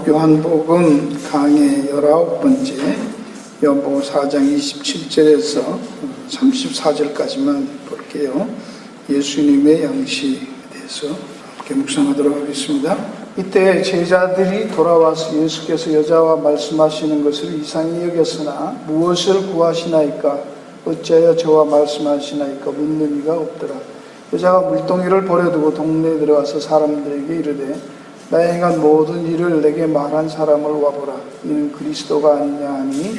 요한복음 강의 19번째 요한복음 4장 27절에서 34절까지만 볼게요. 예수님의 양식에 대해서 함께 묵상하도록 하겠습니다. 이때 제자들이 돌아와서 예수께서 여자와 말씀하시는 것을 이상히 여겼으나 무엇을 구하시나이까? 어찌하여 저와 말씀하시나이까? 묻는 이가 없더라. 여자가 물동이를 버려두고 동네에 들어가서 사람들에게 이르되 나의 행한 모든 일을 내게 말한 사람을 와보라. 이는 그리스도가 아니냐 하니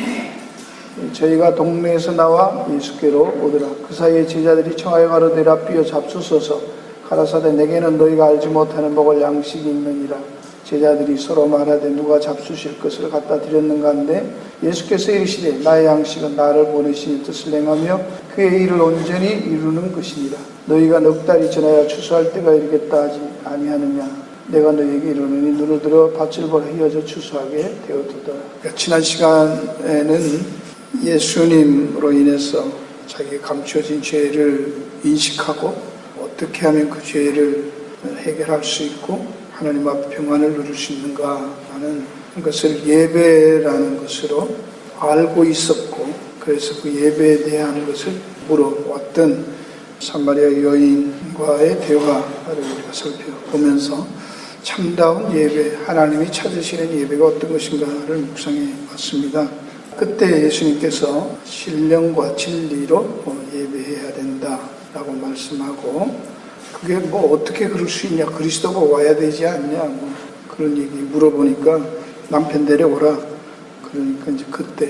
저희가 동네에서 나와 예수께로 오더라. 그 사이에 제자들이 청하여 가로되 랍비여 잡수소서. 가라사대 내게는 너희가 알지 못하는 먹을 양식이 있느니라. 제자들이 서로 말하되 누가 잡수실 것을 갖다 드렸는가 한데 예수께서 이르시되 나의 양식은 나를 보내신 뜻을 행하며 그의 일을 온전히 이루는 것이니라. 너희가 넉 달이 지나야 추수할 때가 이르겠다 하지 아니하느냐. 내가 너희에게 이르노니 눈을 들어 밭을 보라. 휘어져 추수하게 되어두더라. 지난 시간에는 예수님으로 인해서 자기가 감추어진 죄를 인식하고 어떻게 하면 그 죄를 해결할 수 있고 하나님 앞 평안을 누릴 수 있는가 하는 것을 예배라는 것으로 알고 있었고, 그래서 그 예배에 대한 것을 물어왔던 사마리아 여인과의 대화를 우리가 살펴보면서 참다운 예배, 하나님이 찾으시는 예배가 어떤 것인가를 묵상해 봤습니다. 그때 예수님께서 신령과 진리로 예배해야 된다라고 말씀하고, 그게 어떻게 그럴 수 있냐, 그리스도가 와야 되지 않냐, 그런 얘기 물어보니까 남편 데려오라. 그러니까 이제 그때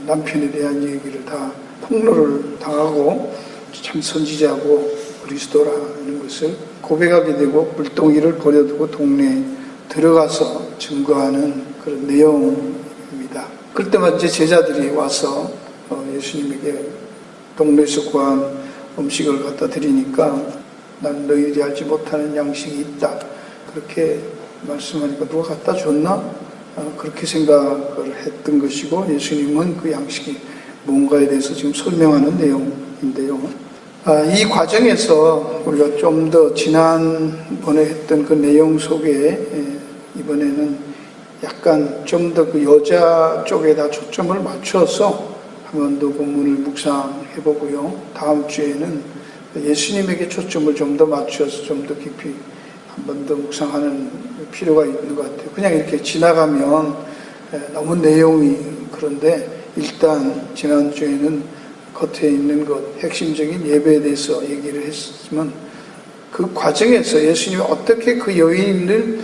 남편에 대한 얘기를 다 폭로를 당하고 참 선지자고 그리스도라는 것을 고백하게 되고 물동이를 버려두고 동네에 들어가서 증거하는 그런 내용입니다. 그때만 이제 제자들이 와서 예수님에게 동네에서 구한 음식을 갖다 드리니까 난 너희들이 알지 못하는 양식이 있다. 그렇게 말씀하니까 누가 갖다 줬나? 그렇게 생각을 했던 것이고, 예수님은 그 양식이 뭔가에 대해서 지금 설명하는 내용인데요. 이 과정에서 우리가 좀 더 지난번에 했던 그 내용 속에 이번에는 약간 좀 더 그 여자 쪽에다 초점을 맞춰서 한 번 더 본문을 묵상해 보고요. 다음 주에는 예수님에게 초점을 좀 더 맞춰서 좀 더 깊이 한 번 더 묵상하는 필요가 있는 것 같아요. 그냥 이렇게 지나가면 너무 내용이 그런데 일단 지난주에는 겉에 있는 것, 핵심적인 예배에 대해서 얘기를 했지만 그 과정에서 예수님이 어떻게 그 여인을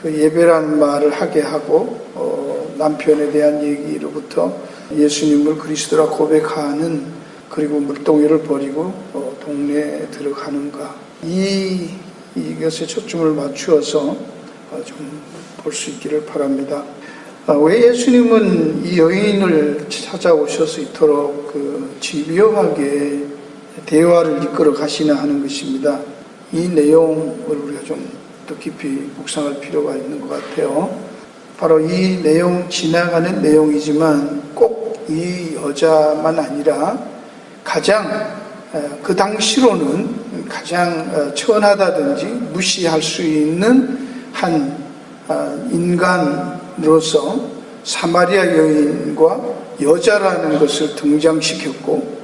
그 예배라는 말을 하게 하고 남편에 대한 얘기로부터 예수님을 그리스도라 고백하는, 그리고 물동이를 버리고 동네에 들어가는가, 이것에 초점을 맞추어서 좀 볼 수 있기를 바랍니다. 왜 예수님은 이 여인을 찾아오셔서 이토록 집요하게 대화를 이끌어 가시나 하는 것입니다. 이 내용을 우리가 좀 더 깊이 묵상할 필요가 있는 것 같아요. 바로 이 내용, 지나가는 내용이지만 꼭 이 여자만 아니라 가장 그 당시로는 가장 천하다든지 무시할 수 있는 한 인간으로서 사마리아 여인과 여자라는 것을 등장시켰고,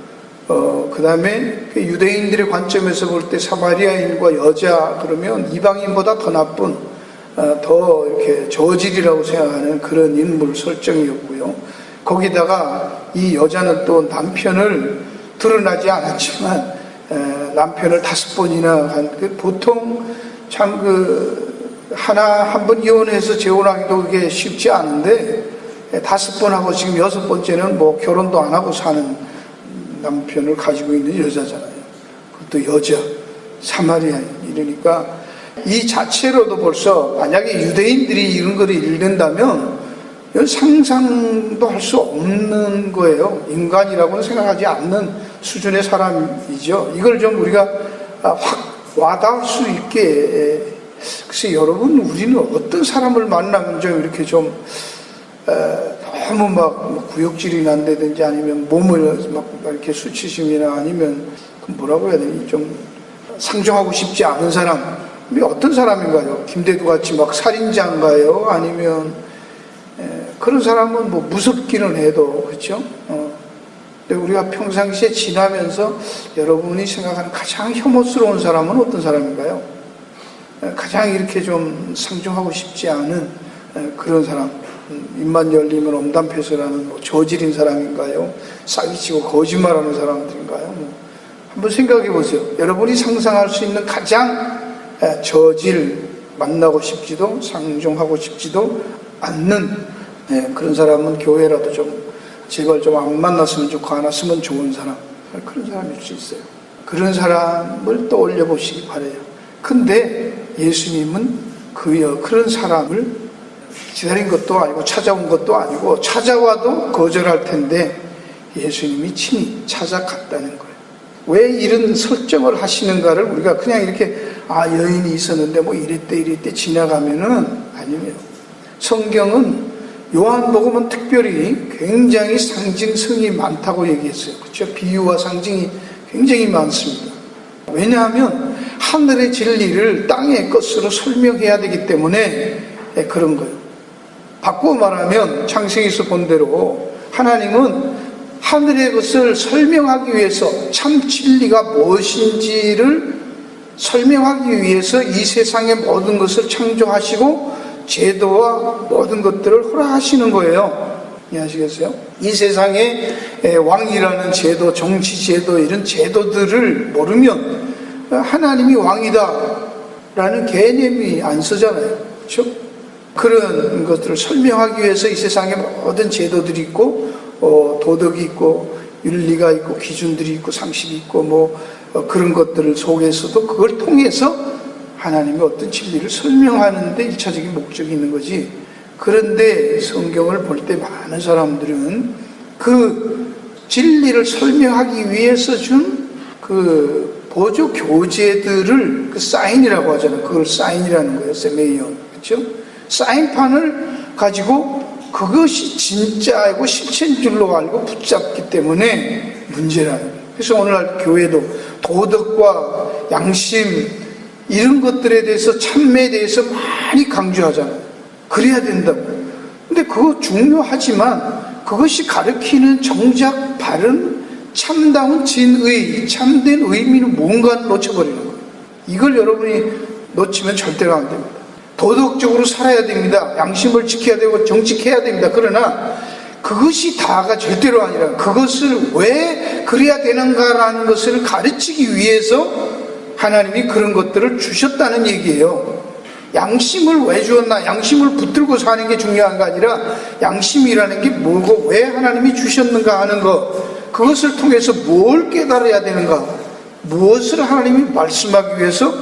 그 다음에 유대인들의 관점에서 볼 때 사마리아인과 여자 그러면 이방인보다 더 나쁜, 더 이렇게 저질이라고 생각하는 그런 인물 설정이었고요. 거기다가 이 여자는 또 남편을 드러나지 않았지만 남편을 5번이나 한, 보통 참 한 번 이혼해서 재혼하기도 그게 쉽지 않은데 5번 하고 지금 6번째는 결혼도 안 하고 사는 남편을 가지고 있는 여자잖아요. 그것도 여자, 사마리아인. 이러니까 이 자체로도 벌써 만약에 유대인들이 이런 거를 읽는다면 상상도 할 수 없는 거예요. 인간이라고는 생각하지 않는 수준의 사람이죠. 이걸 좀 우리가 확 와닿을 수 있게. 글쎄 여러분, 우리는 어떤 사람을 만나면 좀 이렇게 좀 너무 막 구역질이 난다든지 아니면 몸을 막 이렇게 수치심이나 아니면 뭐라고 해야 되니, 좀 상종하고 싶지 않은 사람, 어떤 사람인가요? 김대두 같이 막 살인자인가요? 아니면 그런 사람은 뭐 무섭기는 해도 그렇죠? 근데 우리가 평상시에 지나면서 여러분이 생각하는 가장 혐오스러운 사람은 어떤 사람인가요? 가장 이렇게 좀 상종하고 싶지 않은 그런 사람, 입만 열리면 엄담패설하는 뭐 저질인 사람인가요? 사기치고 거짓말하는 사람들인가요? 한번 생각해 보세요. 여러분이 상상할 수 있는 가장 저질, 만나고 싶지도 상종하고 싶지도 않는 그런 사람은 교회라도 좀 제발 좀 안 만났으면 좋고 안 왔으면 좋은 사람, 그런 사람일 수 있어요. 그런 사람을 떠올려 보시기 바래요. 근데 예수님은 그런 사람을 기다린 것도 아니고 찾아온 것도 아니고 찾아와도 거절할 텐데 예수님이 친히 찾아갔다는 거예요. 왜 이런 설정을 하시는가를 우리가 그냥 이렇게 여인이 있었는데 뭐 이랬대 지나가면은 아니에요. 성경은 요한복음은 특별히 굉장히 상징성이 많다고 얘기했어요. 그렇죠? 비유와 상징이 굉장히 많습니다. 왜냐하면 하늘의 진리를 땅의 것으로 설명해야 되기 때문에 그런 거예요. 바꾸어 말하면 창세기에서 본 대로 하나님은 하늘의 것을 설명하기 위해서 참 진리가 무엇인지를 설명하기 위해서 이 세상의 모든 것을 창조하시고 제도와 모든 것들을 허락하시는 거예요. 이해하시겠어요? 이 세상에 왕이라는 제도, 정치 제도, 이런 제도들을 모르면 하나님이 왕이다라는 개념이 안 쓰잖아요. 그렇죠? 그런 것들을 설명하기 위해서 이 세상에 모든 제도들이 있고 도덕이 있고 윤리가 있고 기준들이 있고 상식이 있고 그런 것들 속에서도 그걸 통해서 하나님의 어떤 진리를 설명하는 데 일차적인 목적이 있는 거지. 그런데 성경을 볼 때 많은 사람들은 그 진리를 설명하기 위해서 준 그 보조 교재들을 그 사인이라고 하잖아요. 그걸 사인이라는 거예요. 세메이온. 그렇죠? 사인판을 가지고 그것이 진짜이고 실체인 줄로 알고 붙잡기 때문에 문제라는 거예요. 그래서 오늘날 교회도 도덕과 양심 이런 것들에 대해서 참매에 대해서 많이 강조하잖아요. 그래야 된다고. 근데 그거 중요하지만 그것이 가르치는 정작 바른 참다운 진의, 참된 의미는 뭔가를 놓쳐버리는 거예요. 이걸 여러분이 놓치면 절대로 안 됩니다. 도덕적으로 살아야 됩니다. 양심을 지켜야 되고 정직해야 됩니다. 그러나 그것이 다가 절대로 아니라 그것을 왜 그래야 되는가라는 것을 가르치기 위해서 하나님이 그런 것들을 주셨다는 얘기예요. 양심을 왜 주었나? 양심을 붙들고 사는 게 중요한 게 아니라 양심이라는 게 뭐고 왜 하나님이 주셨는가 하는 것, 그것을 통해서 뭘 깨달아야 되는가, 무엇을 하나님이 말씀하기 위해서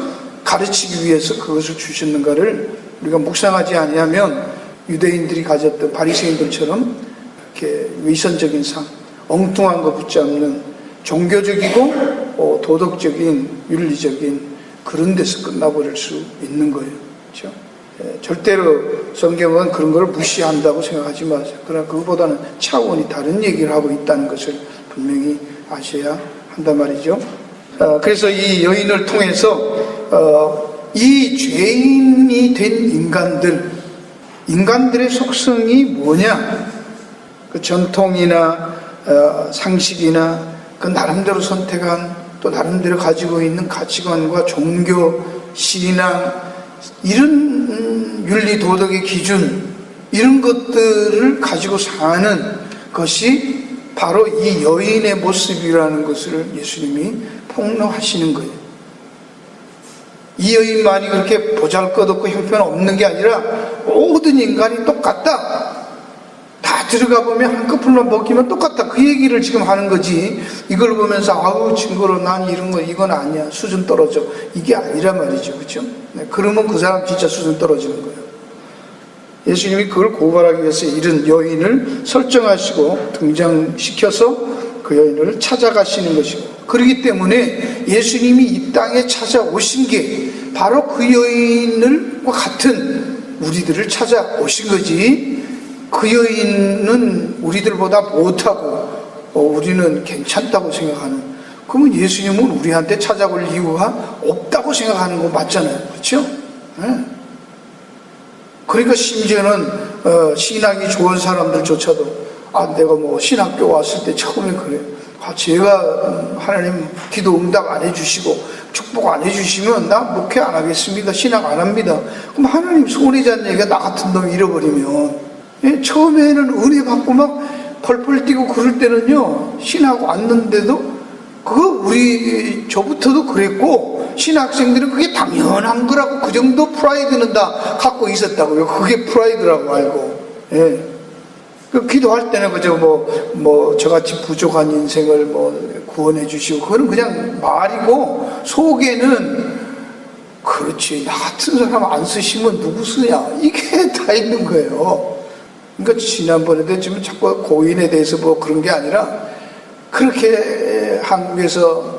가르치기 위해서 그것을 주셨는가를 우리가 묵상하지 아니하면 유대인들이 가졌던 바리새인들처럼 이렇게 위선적인 삶, 엉뚱한 거 붙잡는 종교적이고 도덕적인 윤리적인 그런 데서 끝나버릴 수 있는 거예요. 그렇죠? 절대로 성경은 그런 걸 무시한다고 생각하지 마세요. 그러나 그거보다는 차원이 다른 얘기를 하고 있다는 것을 분명히 아셔야 한단 말이죠. 그래서 이 여인을 통해서 이 죄인이 된 인간들의 속성이 뭐냐, 그 전통이나 상식이나 그 나름대로 선택한 또 나름대로 가지고 있는 가치관과 종교, 신앙, 이런 윤리 도덕의 기준, 이런 것들을 가지고 사는 것이 바로 이 여인의 모습이라는 것을 예수님이 폭로하시는 거예요. 이 여인만이 그렇게 보잘것없고 형편없는 게 아니라 모든 인간이 똑같다. 다 들어가 보면 한꺼풀만 벗기면 똑같다. 그 얘기를 지금 하는 거지. 이걸 보면서 아우 증거로 난 이런 거 이건 아니야. 수준 떨어져. 이게 아니란 말이죠. 그렇죠? 네, 그러면 그 사람 진짜 수준 떨어지는 거예요. 예수님이 그걸 고발하기 위해서 이런 여인을 설정하시고 등장시켜서 그 여인을 찾아가시는 것이고, 그렇기 때문에 예수님이 이 땅에 찾아오신 게 바로 그 여인과 같은 우리들을 찾아오신 거지, 그 여인은 우리들보다 못하고 우리는 괜찮다고 생각하는 그러면 예수님은 우리한테 찾아올 이유가 없다고 생각하는 거 맞잖아요. 그렇죠? 네. 그러니까 심지어는 신앙이 좋은 사람들조차도 내가 뭐 신학교 왔을 때 처음에 그래요. 제가 하나님 기도 응답 안 해주시고 축복 안 해주시면 나 목회 안 하겠습니다. 신학 안 합니다. 그럼 하나님 손해지 않는 얘기가 나 같은 놈 잃어버리면, 처음에는 은혜 받고 막 펄펄 뛰고 그럴 때는요, 신학 왔는데도 그거 저부터도 그랬고, 신학생들은 그게 당연한 거라고 그 정도 프라이드는 다 갖고 있었다고요. 그게 프라이드라고 알고. 그 기도할 때는 그저 저같이 부족한 인생을 구원해 주시고, 그거는 그냥 말이고, 속에는 그렇지, 나 같은 사람 안 쓰시면 누구 쓰냐, 이게 다 있는 거예요. 그러니까 지난번에도 지금 자꾸 고인에 대해서 그런 게 아니라, 그렇게 한국에서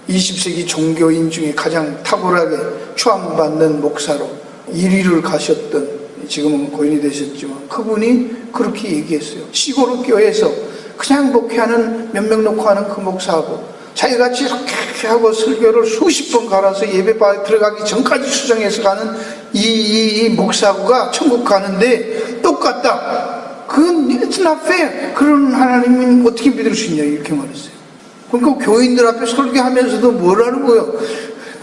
20세기 종교인 중에 가장 탁월하게 추앙받는 목사로 1위를 가셨던, 지금은 고인이 되셨지만 그분이 그렇게 얘기했어요. 시골 교회에서 그냥 목회하는 몇 명 놓고 하는 그 목사하고 자기같이 이렇게 하고 설교를 수십 번 갈아서 예배바에 들어가기 전까지 수정해서 가는 이 목사가 천국 가는데 똑같다. 그건 it's not fair. 그런 하나님은 어떻게 믿을 수 있냐, 이렇게 말했어요. 그러니까 교인들 앞에 설교하면서도 뭐라는 거예요?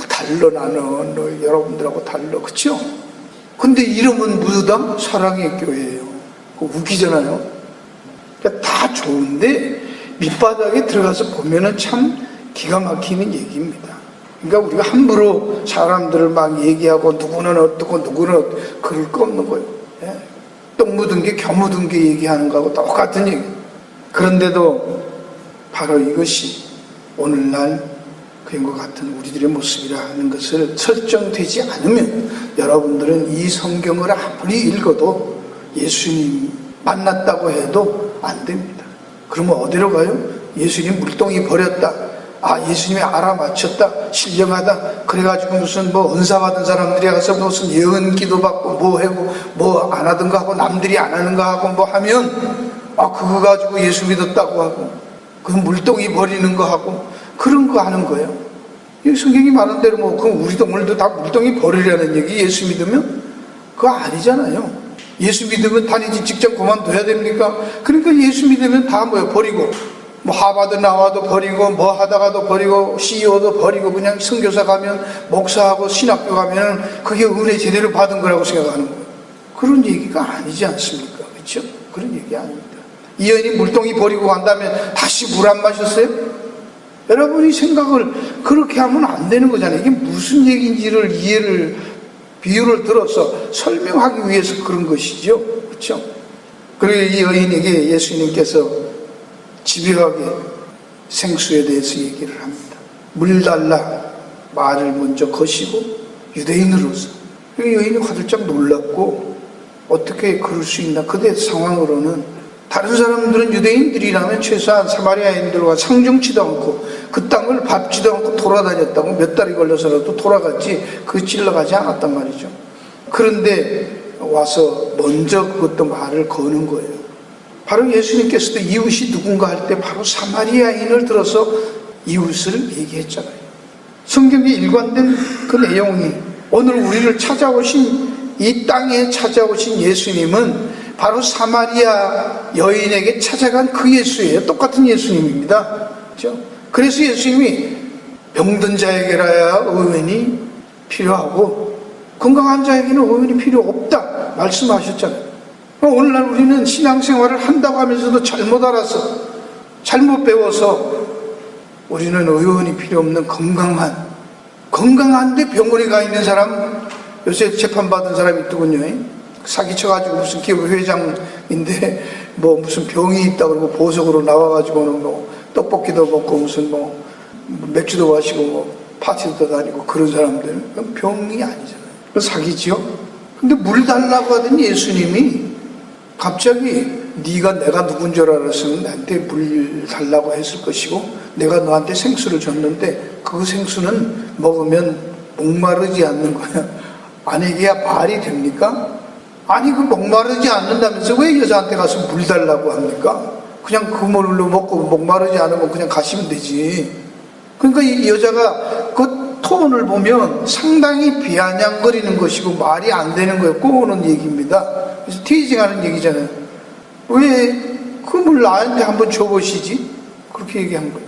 달러, 나는 여러분들하고 달러, 그쵸? 근데 이름은 무덤 사랑의 교회예요. 웃기잖아요. 그러니까 다 좋은데 밑바닥에 들어가서 보면은 참 기가 막히는 얘기입니다. 그러니까 우리가 함부로 사람들을 막 얘기하고 누구는 어떻고 누구는 그럴 거 없는 거예요. 똥 묻은 게 겨 묻은 게 얘기하는 거하고 똑같은 얘기. 그런데도 바로 이것이 오늘날 그와 같은 우리들의 모습이라 하는 것을 설정되지 않으면 여러분들은 이 성경을 아무리 읽어도 예수님 만났다고 해도 안 됩니다. 그러면 어디로 가요? 예수님 물동이 버렸다. 예수님이 알아맞혔다. 신령하다. 그래가지고 무슨 은사 받은 사람들이 가서 무슨 예언 기도 받고 하고 안 하던 거 하고 남들이 안 하는 거 하고 하면 그거 가지고 예수 믿었다고 하고 그 물동이 버리는 거 하고 그런 거 하는 거예요. 이 성경이 말한 대로 그럼 우리도 오늘도 다 물동이 버리려는 얘기, 예수 믿으면? 그거 아니잖아요. 예수 믿으면 다니지 직접 그만둬야 됩니까? 그러니까 예수 믿으면 다 버리고, 하버드 나와도 버리고, 하다가도 버리고, CEO도 버리고, 그냥 선교사 가면, 목사하고 신학교 가면 그게 은혜 제대로 받은 거라고 생각하는 거예요. 그런 얘기가 아니지 않습니까? 그렇죠? 그런 얘기 아닙니다. 이 여인이 물동이 버리고 간 다음에 다시 물 안 마셨어요? 여러분이 생각을 그렇게 하면 안 되는 거잖아요. 이게 무슨 얘기인지를 비유를 들어서 설명하기 위해서 그런 것이죠. 그렇죠? 그리고 이 여인에게 예수님께서 집요하게 생수에 대해서 얘기를 합니다. 물 달라 말을 먼저 거시고 유대인으로서. 이 여인이 화들짝 놀랐고 어떻게 그럴 수 있나. 그때 상황으로는 다른 사람들은 유대인들이라면 최소한 사마리아인들과 상종치도 않고 그 땅을 밟지도 않고 돌아다녔다고 몇 달이 걸려서라도 돌아갔지 그 찔러가지 않았단 말이죠. 그런데 와서 먼저 그것도 말을 거는 거예요. 바로 예수님께서도 이웃이 누군가 할 때 바로 사마리아인을 들어서 이웃을 얘기했잖아요. 성경에 일관된 그 내용이 오늘 우리를 찾아오신 이 땅에 찾아오신 예수님은 바로 사마리아 여인에게 찾아간 그 예수예요. 똑같은 예수님입니다. 그렇죠? 그래서 예수님이 병든 자에게라야 의원이 필요하고 건강한 자에게는 의원이 필요 없다 말씀하셨잖아요. 오늘날 우리는 신앙생활을 한다고 하면서도 잘못 알아서 잘못 배워서 우리는 의원이 필요 없는 건강한데 병원에 가 있는 사람, 요새 재판받은 사람이 있더군요. 사기쳐가지고 무슨 기업 회장인데 무슨 병이 있다 그러고 보석으로 나와가지고는 떡볶이도 먹고 무슨 맥주도 마시고 파티도 다니고 그런 사람들, 그건 병이 아니잖아요. 그건 사기지요. 근데 물 달라고 하더니 예수님이 갑자기 내가 누군 줄 알았으면 나한테 물 달라고 했을 것이고 내가 너한테 생수를 줬는데 그 생수는 먹으면 목마르지 않는 거야. 아니 이게 말이 됩니까? 아니 그 목마르지 않는다면서 왜 여자한테 가서 물 달라고 합니까? 그냥 그 물로 먹고 목마르지 않으면 그냥 가시면 되지. 그러니까 이 여자가 그 톤을 보면 상당히 비아냥거리는 것이고 말이 안 되는 거예요. 꼬우는 얘기입니다. 그래서 티징하는 얘기잖아요. 왜 그 물 나한테 한번 줘보시지? 그렇게 얘기한 거예요.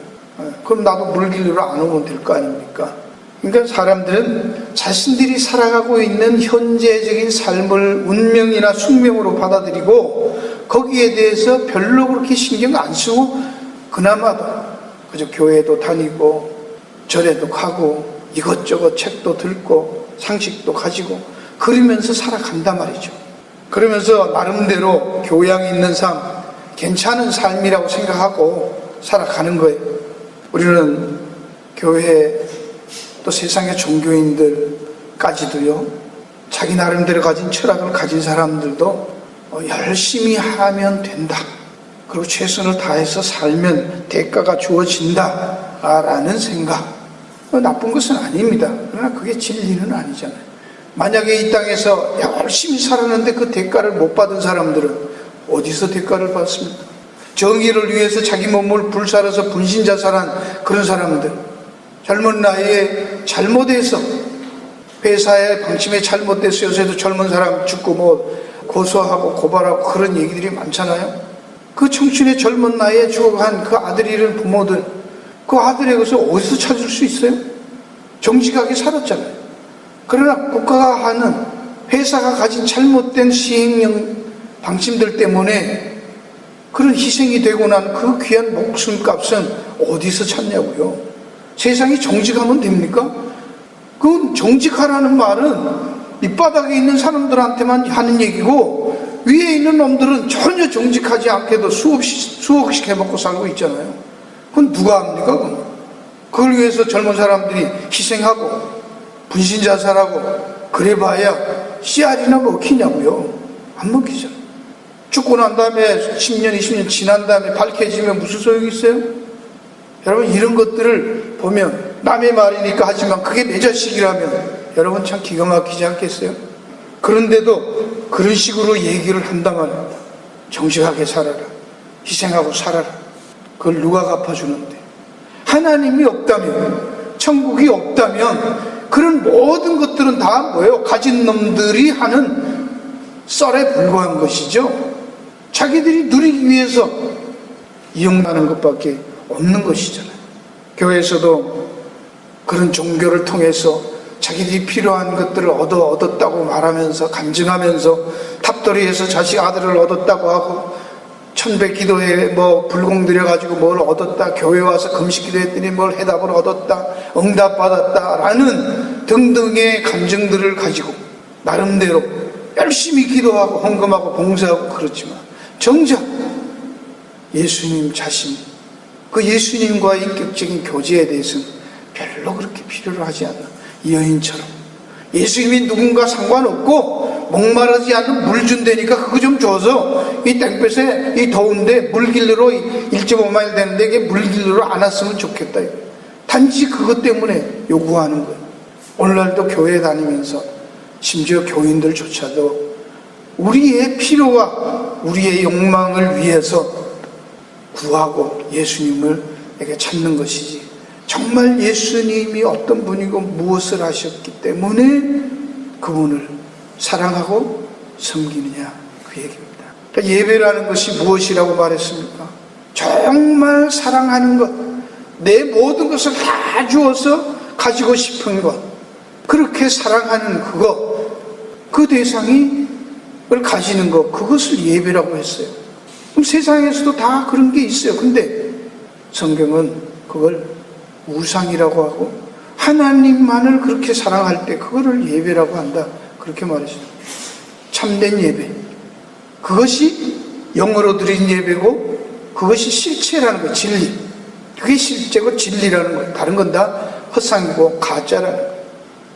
그럼 나도 물길로 안 오면 될 거 아닙니까? 그러니까 사람들은 자신들이 살아가고 있는 현재적인 삶을 운명이나 숙명으로 받아들이고 거기에 대해서 별로 그렇게 신경 안 쓰고 그나마도 그저 교회도 다니고 절에도 가고 이것저것 책도 듣고 상식도 가지고 그러면서 살아간단 말이죠. 그러면서 나름대로 교양 있는 삶, 괜찮은 삶이라고 생각하고 살아가는 거예요. 우리는 교회 또 세상의 종교인들까지도요, 자기 나름대로 가진 철학을 가진 사람들도 열심히 하면 된다. 그리고 최선을 다해서 살면 대가가 주어진다. 라는 생각. 나쁜 것은 아닙니다. 그러나 그게 진리는 아니잖아요. 만약에 이 땅에서 열심히 살았는데 그 대가를 못 받은 사람들은 어디서 대가를 받습니까? 정의를 위해서 자기 몸을 불살아서 분신자살한 그런 사람들, 젊은 나이에 잘못해서 회사의 방침에 잘못돼서 요새도 젊은 사람 죽고 뭐 고소하고 고발하고 그런 얘기들이 많잖아요. 그 청춘의 젊은 나이에 죽어간 그 아들이 잃은 부모들, 그 아들의 것을 어디서 찾을 수 있어요? 정직하게 살았잖아요. 그러나 국가가 하는, 회사가 가진 잘못된 시행령 방침들 때문에 그런 희생이 되고 난 그 귀한 목숨값은 어디서 찾냐고요. 세상이 정직하면 됩니까? 그건 정직하라는 말은 밑바닥에 있는 사람들한테만 하는 얘기고 위에 있는 놈들은 전혀 정직하지 않게도 수억씩 해먹고 살고 있잖아요. 그건 누가 합니까? 그건? 그걸 위해서 젊은 사람들이 희생하고 분신자살하고 그래봐야 씨알이나 먹히냐고요. 안 먹히잖아요. 죽고 난 다음에 10년, 20년 지난 다음에 밝혀지면 무슨 소용이 있어요? 여러분, 이런 것들을 보면 남의 말이니까 하지만 그게 내 자식이라면 여러분 참 기가 막히지 않겠어요? 그런데도 그런 식으로 얘기를 한단 말입니다. 정직하게 살아라. 희생하고 살아라. 그걸 누가 갚아주는데? 하나님이 없다면, 천국이 없다면 그런 모든 것들은 다 뭐예요? 가진 놈들이 하는 썰에 불과한 것이죠. 자기들이 누리기 위해서 이용하는 것밖에 없는 것이잖아요. 교회에서도 그런 종교를 통해서 자기들이 필요한 것들을 얻었다고 말하면서 간증하면서 탑돌이에서 자식 아들을 얻었다고 하고 천백 기도에 뭐 불공 들여가지고 뭘 얻었다, 교회 와서 금식 기도했더니 뭘 해답을 얻었다, 응답 받았다 라는 등등의 간증들을 가지고 나름대로 열심히 기도하고 헌금하고 봉사하고 그렇지만 정작 예수님 자신, 그 예수님과의 인격적인 교제에 대해서는 별로 그렇게 필요로 하지 않나. 이 여인처럼 예수님이 누군가 상관없고 목마르지 않는 물 준다니까 그거 좀 줘서 이 땡볕에 이 더운데 물길로 1.5마일 되는데 이게 물길로 안 왔으면 좋겠다. 단지 그것 때문에 요구하는 거예요. 오늘날도 교회 다니면서 심지어 교인들조차도 우리의 필요와 우리의 욕망을 위해서 구하고 예수님을 에게 찾는 것이지, 정말 예수님이 어떤 분이고 무엇을 하셨기 때문에 그분을 사랑하고 섬기느냐, 그 얘기입니다. 그러니까 예배라는 것이 무엇이라고 말했습니까? 정말 사랑하는 것, 내 모든 것을 다 주어서 가지고 싶은 것, 그렇게 사랑하는 그것, 그 대상이 을 가지는 것, 그것을 예배라고 했어요. 그럼 세상에서도 다 그런 게 있어요. 근데 성경은 그걸 우상이라고 하고 하나님만을 그렇게 사랑할 때 그거를 예배라고 한다, 그렇게 말했어요. 참된 예배, 그것이 영어로 드린 예배고 그것이 실체라는 거예요. 진리, 그게 실제고 진리라는 거예요. 다른 건 다 헛상이고 가짜라는 거예요.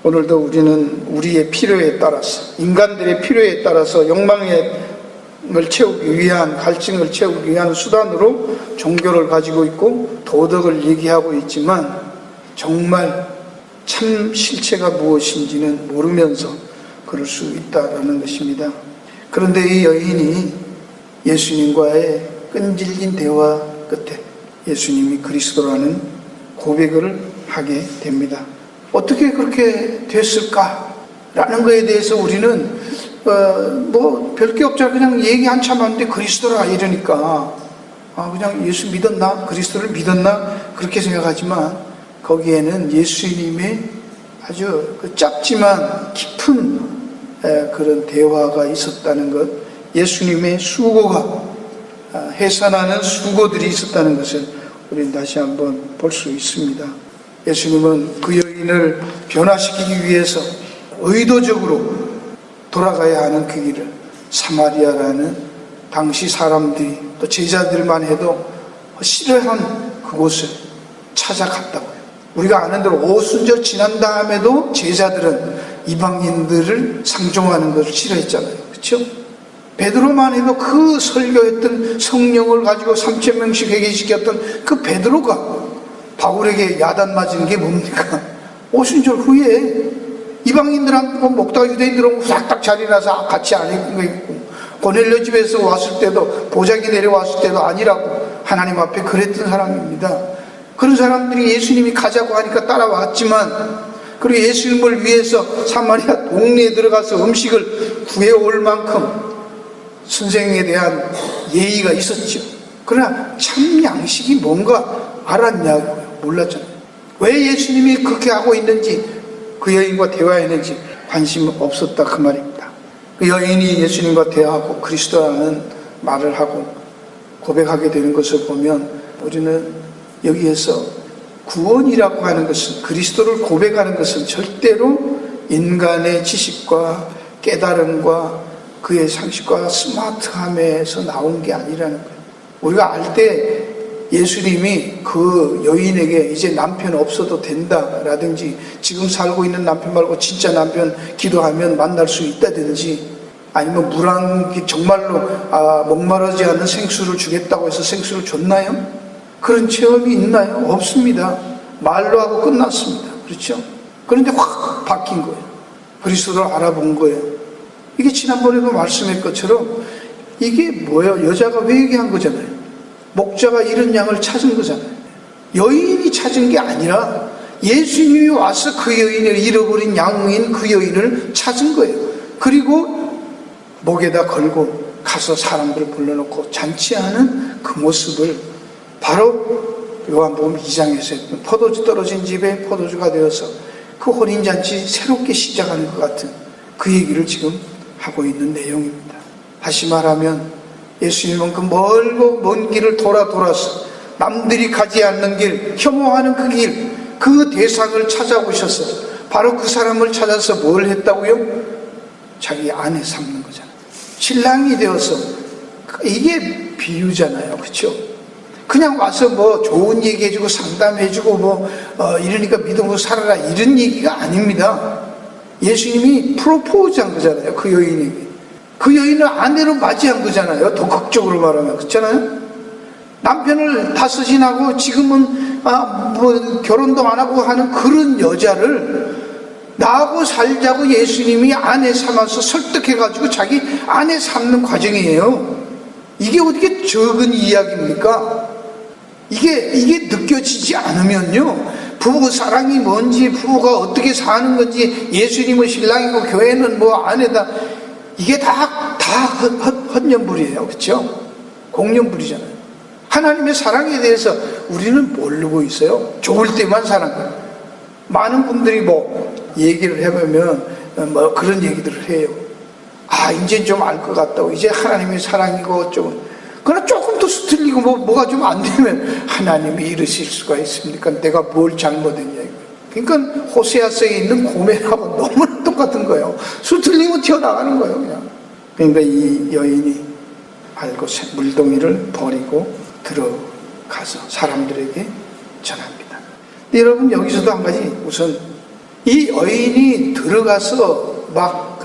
오늘도 우리는 우리의 필요에 따라서, 인간들의 필요에 따라서 욕망을 채우기 위한, 갈증을 채우기 위한 수단으로 종교를 가지고 있고 도덕을 얘기하고 있지만 정말 참 실체가 무엇인지는 모르면서 그럴 수 있다는 것입니다. 그런데 이 여인이 예수님과의 끈질긴 대화 끝에 예수님이 그리스도라는 고백을 하게 됩니다. 어떻게 그렇게 됐을까라는 거에 대해서 우리는 뭐 별게 없잖아. 그냥 얘기 한참 하는데 그리스도라 이러니까 그냥 예수 믿었나? 그리스도를 믿었나? 그렇게 생각하지만 거기에는 예수님의 아주 짧지만 깊은 그런 대화가 있었다는 것, 예수님의 수고가 해산하는 수고들이 있었다는 것을 우리는 다시 한번 볼 수 있습니다. 예수님은 그 여인을 변화시키기 위해서 의도적으로 돌아가야 하는 그 길을 사마리아라는 당시 사람들이 또 제자들만 해도 싫어한 그곳을 찾아갔다고요. 우리가 아는 대로 오순절 지난 다음에도 제자들은 이방인들을 상종하는 것을 싫어했잖아요. 그렇죠? 베드로만 해도 그 설교했던 성령을 가지고 3,000명씩 회개시켰던 그 베드로가 바울에게 야단 맞은 게 뭡니까? 오순절 후에 이방인들한테 먹다가 유대인들하고 싹딱 자리나서 같이 안 입은 거 입고, 고넬료 집에서 왔을 때도 보자기 내려왔을 때도 아니라고 하나님 앞에 그랬던 사람입니다. 그런 사람들이 예수님이 가자고 하니까 따라왔지만, 그리고 예수님을 위해서 사마리아 동네에 들어가서 음식을 구해올 만큼 선생에 대한 예의가 있었죠. 그러나 참 양식이 뭔가 알았냐고요? 몰랐잖아요. 왜 예수님이 그렇게 하고 있는지, 그 여인과 대화했는지 관심 없었다 그 말입니다. 그 여인이 예수님과 대화하고 그리스도라는 말을 하고 고백하게 되는 것을 보면 우리는 여기에서 구원이라고 하는 것은, 그리스도를 고백하는 것은 절대로 인간의 지식과 깨달음과 그의 상식과 스마트함에서 나온 게 아니라는 거예요. 우리가 알 때 예수님이 그 여인에게 이제 남편 없어도 된다라든지, 지금 살고 있는 남편 말고 진짜 남편 기도하면 만날 수 있다든지, 아니면 물안기 정말로 목마르지 않는 생수를 주겠다고 해서 생수를 줬나요? 그런 체험이 있나요? 없습니다. 말로 하고 끝났습니다. 그렇죠? 그런데 확 바뀐 거예요. 그리스도를 알아본 거예요. 이게 지난번에도 말씀했던 것처럼 이게 뭐예요? 여자가 왜 얘기한 거잖아요. 목자가 잃은 양을 찾은 거잖아요. 여인이 찾은 게 아니라 예수님이 와서 그 여인을, 잃어버린 양인 그 여인을 찾은 거예요. 그리고 목에다 걸고 가서 사람들을 불러놓고 잔치하는 그 모습을 바로 요한복음 2장에서 했던, 포도주 떨어진 집에 포도주가 되어서 그 혼인잔치 새롭게 시작하는 것 같은 그 얘기를 지금 하고 있는 내용입니다. 다시 말하면 예수님은 그 멀고 먼 길을 돌아서 남들이 가지 않는 길, 혐오하는 그 길, 그 대상을 찾아오셔서 바로 그 사람을 찾아서 뭘 했다고요? 자기 아내 삼는 거잖아요. 신랑이 되어서. 이게 비유잖아요. 그렇죠? 그냥 와서 뭐 좋은 얘기 해주고 상담해주고 이러니까 믿음으로 살아라 이런 얘기가 아닙니다. 예수님이 프로포즈한 거잖아요. 그 여인에게. 그 여인을 아내로 맞이한 거잖아요. 더 극적으로 말하면. 그렇잖아요? 남편을 다스신하고 지금은 결혼도 안 하고 하는 그런 여자를 나하고 살자고 예수님이 아내 삼아서 설득해가지고 자기 아내 삼는 과정이에요. 이게 어떻게 적은 이야기입니까? 이게 느껴지지 않으면요, 부부 사랑이 뭔지, 부부가 어떻게 사는 건지, 예수님은 신랑이고 교회는 뭐 아내다, 이게 다 헛연불이에요. 그렇죠? 공연불이잖아요. 하나님의 사랑에 대해서 우리는 모르고 있어요. 좋을 때만 사랑해요. 많은 분들이 뭐 얘기를 해보면 뭐 그런 얘기들을 해요. 이제 좀 알 것 같다고. 이제 하나님의 사랑이고 좀, 그러나 조금 더 수틀리고 뭐가 좀 안 되면 하나님이 이러실 수가 있습니까? 내가 뭘 잘못했냐. 그러니까 호세아서에 있는 고멜하고 너무나 똑같은 거예요. 수틀리면 튀어나가는 거예요, 그냥. 그러니까 이 여인이 알고 물동이를 버리고 들어가서 사람들에게 전합니다. 근데 여러분, 여기서도 한 가지, 우선 이 여인이 들어가서 막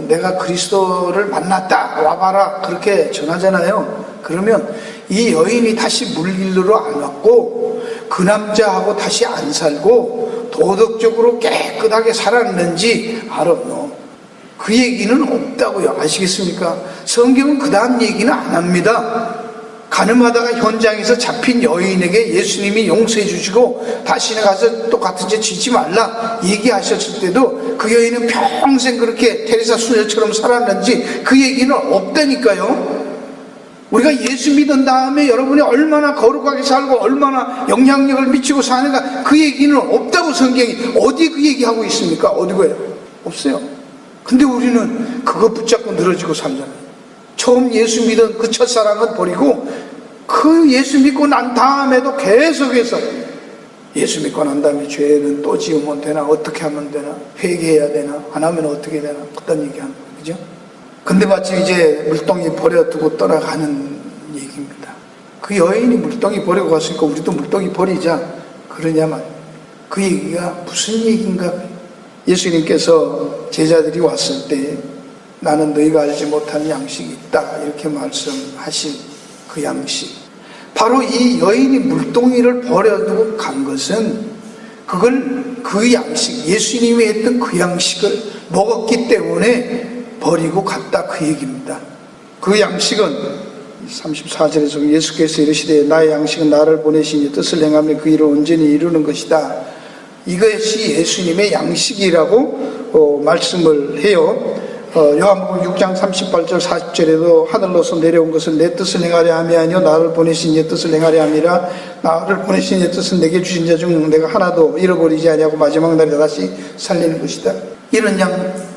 내가 그리스도를 만났다, 와봐라, 그렇게 전하잖아요. 그러면 이 여인이 다시 물길로 안 왔고 그 남자하고 다시 안 살고 도덕적으로 깨끗하게 살았는지 알아요. 그 얘기는 없다고요. 아시겠습니까? 성경은 그 다음 얘기는 안 합니다. 가늠하다가 현장에서 잡힌 여인에게 예수님이 용서해 주시고 다시는 가서 똑같은 죄 짓지 말라 얘기하셨을 때도 그 여인은 평생 그렇게 테레사 수녀처럼 살았는지 그 얘기는 없다니까요. 우리가 예수 믿은 다음에 여러분이 얼마나 거룩하게 살고 얼마나 영향력을 미치고 사는가 그 얘기는 없다고 성경이 어디 그 얘기하고 있습니까? 어디고요? 없어요. 근데 우리는 그거 붙잡고 늘어지고 살잖아요. 처음 예수 믿은 그 첫사랑은 버리고 그 예수 믿고 난 다음에도 계속해서 예수 믿고 난 다음에 죄는 또 지으면 되나 어떻게 하면 되나 회개해야 되나 안 하면 어떻게 되나 그런 얘기하는 거예요. 그죠? 근데 마치 이제 물동이 버려두고 떠나가는 얘기입니다. 그 여인이 물동이 버리고 갔으니까 우리도 물동이 버리자 그러냐만 그 얘기가 무슨 얘기인가. 예수님께서 제자들이 왔을 때 나는 너희가 알지 못하는 양식이 있다 이렇게 말씀하신 그 양식, 바로 이 여인이 물동이를 버려두고 간 것은 그걸 그 양식, 예수님이 했던 그 양식을 먹었기 때문에 버리고 갔다 그 얘기입니다. 그 양식은 34절에서 예수께서 이르시되 나의 양식은 나를 보내신 이 뜻을 행하며 그 일을 온전히 이루는 것이다. 이것이 예수님의 양식이라고 말씀을 해요. 요한복음 6장 38절 40절에도 하늘로서 내려온 것은 내 뜻을 행하려 함이 아니요 나를 보내신 이 뜻을 행하려 함이라. 나를 보내신 이 뜻은 내게 주신 자 중 내가 하나도 잃어버리지 아니하고 마지막 날에 다시 살리는 것이다. 이런 양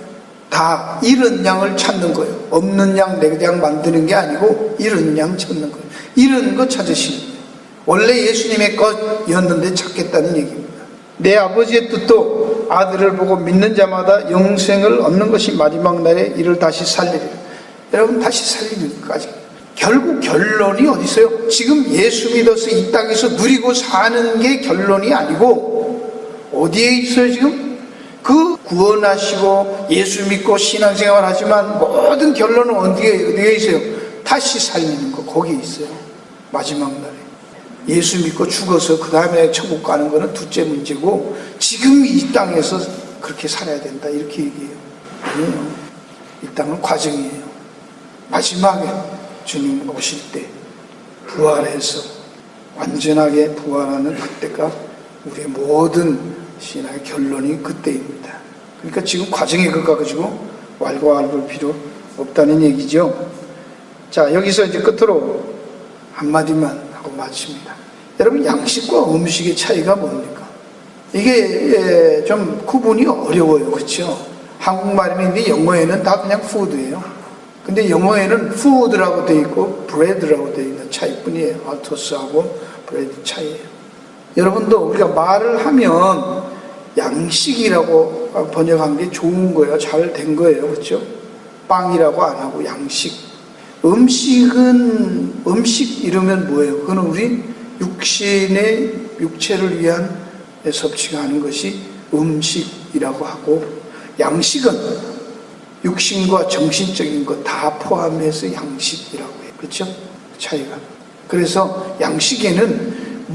다 잃은 양을 찾는 거예요. 없는 양 내 양 만드는 게 아니고 잃은 양 찾는 거예요. 잃은 거 찾으시는 거예요. 원래 예수님의 것이었는데 찾겠다는 얘기입니다. 내 아버지의 뜻도 아들을 보고 믿는 자마다 영생을 얻는 것이 마지막 날에 이를 다시 살리리라. 여러분 다시 살리는 것까지 결국 결론이 어디 있어요? 지금 예수 믿어서 이 땅에서 누리고 사는 게 결론이 아니고 어디에 있어요 지금? 그 구원하시고 예수 믿고 신앙생활 하지만 모든 결론은 어디에 있어요? 다시 살리는 거 거기에 있어요. 마지막 날에 예수 믿고 죽어서 그 다음에 천국 가는 거는 둘째 문제고 지금 이 땅에서 그렇게 살아야 된다 이렇게 얘기해요. 아니에요. 이 땅은 과정이에요. 마지막에 주님 오실 때 부활해서 완전하게 부활하는 그때가 우리의 모든 신앙의 결론이 그때입니다. 그러니까 지금 과정에 그거 가지고 왈가왈부할 필요 없다는 얘기죠. 자, 여기서 이제 끝으로 한마디만 하고 마칩니다. 여러분, 양식과 음식의 차이가 뭡니까? 이게 좀 구분이 어려워요. 그렇죠? 한국말인데 영어에는 다 그냥 푸드예요. 근데 영어에는 푸드라고 되어 있고 브레드라고 되어 있는 차이뿐이에요. 알토스하고 브레드 차이예요. 여러분도 우리가 말을 하면 양식이라고 번역한 게 좋은 거예요. 잘 된 거예요. 그렇죠? 빵이라고 안 하고 양식. 음식은 음식 이러면 뭐예요? 그건 우리 육체를 위한 섭취가 하는 것이 음식이라고 하고 양식은 육신과 정신적인 것 다 포함해서 양식이라고 해요. 그렇죠? 차이가. 그래서 양식에는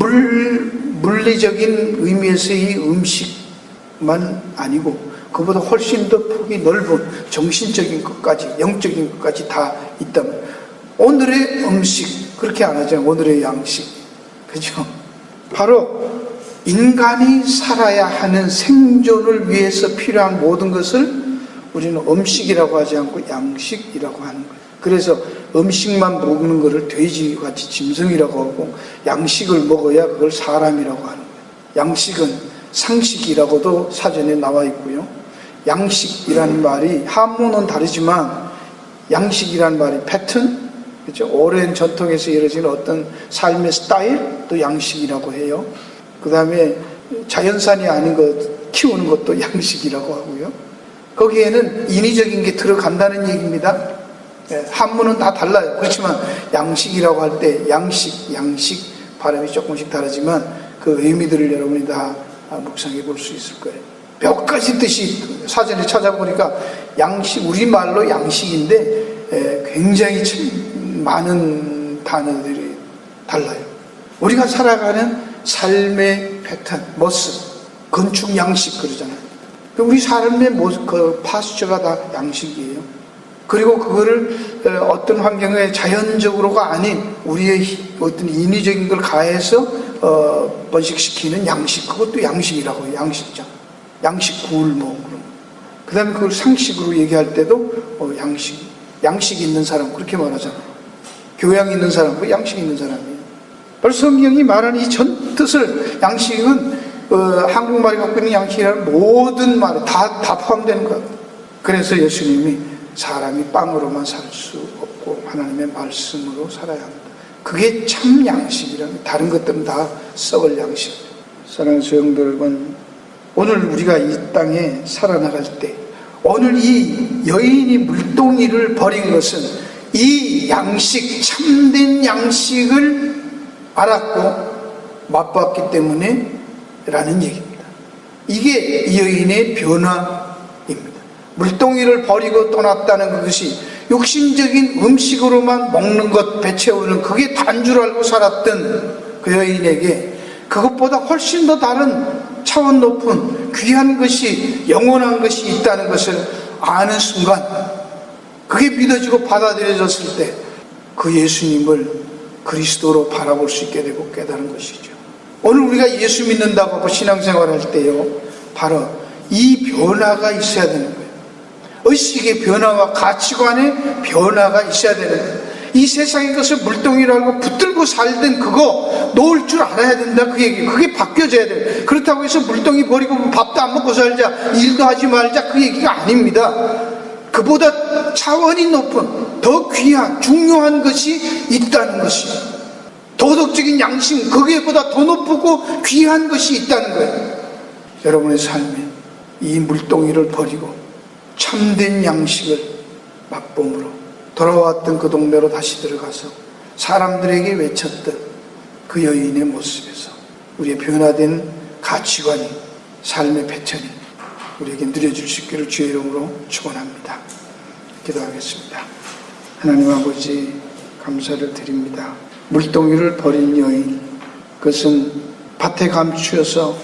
물리적인 의미에서의 음식만 아니고 그보다 훨씬 더 폭이 넓은 정신적인 것까지 영적인 것까지 다 있다면 오늘의 음식 그렇게 안 하잖아요. 오늘의 양식. 그죠? 바로 인간이 살아야 하는 생존을 위해서 필요한 모든 것을 우리는 음식이라고 하지 않고 양식이라고 하는 거예요. 그래서 음식만 먹는 것을 돼지같이 짐승이라고 하고 양식을 먹어야 그걸 사람이라고 하는 거예요. 양식은 상식이라고도 사전에 나와 있고요. 양식이라는 말이 한문은 다르지만 양식이라는 말이 패턴, 그렇죠? 오랜 전통에서 이루어지는 어떤 삶의 스타일도 양식이라고 해요. 그 다음에 자연산이 아닌 것 키우는 것도 양식이라고 하고요. 거기에는 인위적인 게 들어간다는 얘기입니다. 한문은 다 달라요. 그렇지만 양식이라고 할 때 양식 발음이 조금씩 다르지만 그 의미들을 여러분이 다 묵상해 볼 수 있을 거예요. 몇 가지 뜻이 사전에 찾아보니까 양식, 우리말로 양식인데 굉장히 많은 단어들이 달라요. 우리가 살아가는 삶의 패턴, 모습, 건축 양식 그러잖아요. 우리 삶의 모습, 그 파스처가 다 양식이에요. 그리고 그거를 어떤 환경에 자연적으로가 아닌 우리의 어떤 인위적인 걸 가해서 번식시키는 양식, 그것도 양식이라고 해요. 양식장, 양식 굴 그 다음에 그걸 상식으로 얘기할 때도 양식 있는 사람 그렇게 말하잖아요. 교양 있는 사람, 그 양식 있는 사람이에요. 바로 성경이 말하는 이 전 뜻을, 양식은 한국말이 갖고 있는 양식이라는 모든 말에 다 포함되는 거예요. 그래서 예수님이 사람이 빵으로만 살 수 없고 하나님의 말씀으로 살아야 합니다. 그게 참 양식이라는 거예요. 다른 것들은 다 썩을 양식. 사랑하는 성도 여러분, 오늘 우리가 이 땅에 살아나갈 때, 오늘 이 여인이 물동이를 버린 것은 이 양식, 참된 양식을 알았고 맛봤기 때문에 라는 얘기입니다. 이게 이 여인의 변화입니다. 물동이를 버리고 떠났다는 것이 육신적인 음식으로만 먹는 것, 배 채우는 그게 단 줄 알고 살았던 그 여인에게 그것보다 훨씬 더 다른 차원 높은 귀한 것이, 영원한 것이 있다는 것을 아는 순간, 그게 믿어지고 받아들여졌을 때 그 예수님을 그리스도로 바라볼 수 있게 되고 깨달은 것이죠. 오늘 우리가 예수 믿는다고 하고 신앙생활 할 때요, 바로 이 변화가 있어야 되는 거예요. 의식의 변화와 가치관의 변화가 있어야 되는 거예요. 이 세상의 것을 물동이로 알고 붙들고 살던 그거 놓을 줄 알아야 된다, 그 얘기. 그게 바뀌어져야 돼요. 그렇다고 해서 물동이 버리고 밥도 안 먹고 살자, 일도 하지 말자, 그 얘기가 아닙니다. 그보다 차원이 높은 더 귀한 중요한 것이 있다는 것이에요. 도덕적인 양심, 거기에보다 더 높고 귀한 것이 있다는 거예요. 여러분의 삶에 이 물동이를 버리고 참된 양식을 맛봄으로 돌아왔던 그 동네로 다시 들어가서 사람들에게 외쳤던 그 여인의 모습에서 우리의 변화된 가치관이, 삶의 패턴이 우리에게 누려질 수 있기를 주의 이름으로 축원합니다. 기도하겠습니다. 하나님 아버지, 감사를 드립니다. 물동이를 버린 여인, 그것은 밭에 감추어서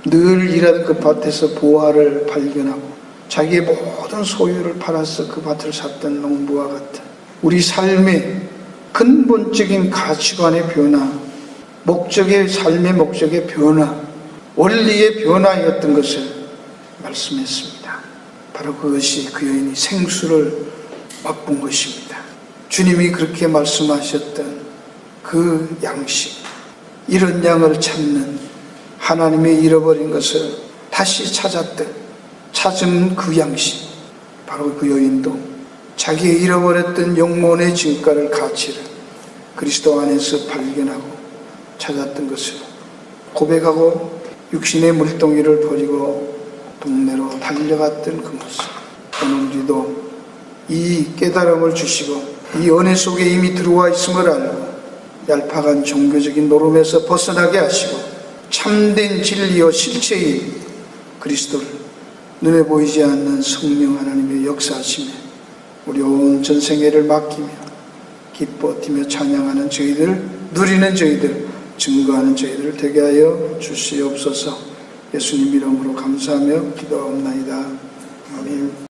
늘 일하던 그 밭에서 보화를 발견하고 자기의 모든 소유를 팔아서 그 밭을 샀던 농부와 같은 우리 삶의 근본적인 가치관의 변화, 삶의 목적의 변화, 원리의 변화였던 것을 말씀했습니다. 바로 그것이 그 여인이 생수를 맛본 것입니다. 주님이 그렇게 말씀하셨던 그 양식, 이런 양을 찾는, 하나님의 잃어버린 것을 다시 찾은 그 양식, 바로 그 여인도 자기의 잃어버렸던 영혼의 진가를, 가치를 그리스도 안에서 발견하고 찾았던 것을 고백하고 육신의 물동이를 버리고 동네로 달려갔던 그 모습, 오늘 우리도 이 깨달음을 주시고 이 은혜 속에 이미 들어와 있음을 알고 얄팍한 종교적인 노름에서 벗어나게 하시고 참된 진리와 실체의 그리스도를, 눈에 보이지 않는 성령 하나님의 역사하심에 우리 온 전생애를 맡기며 기뻐 뛰며 찬양하는 저희들, 누리는 저희들, 증거하는 저희들을 되게 하여 주시옵소서. 예수님 이름으로 감사하며 기도하옵나이다. 아멘.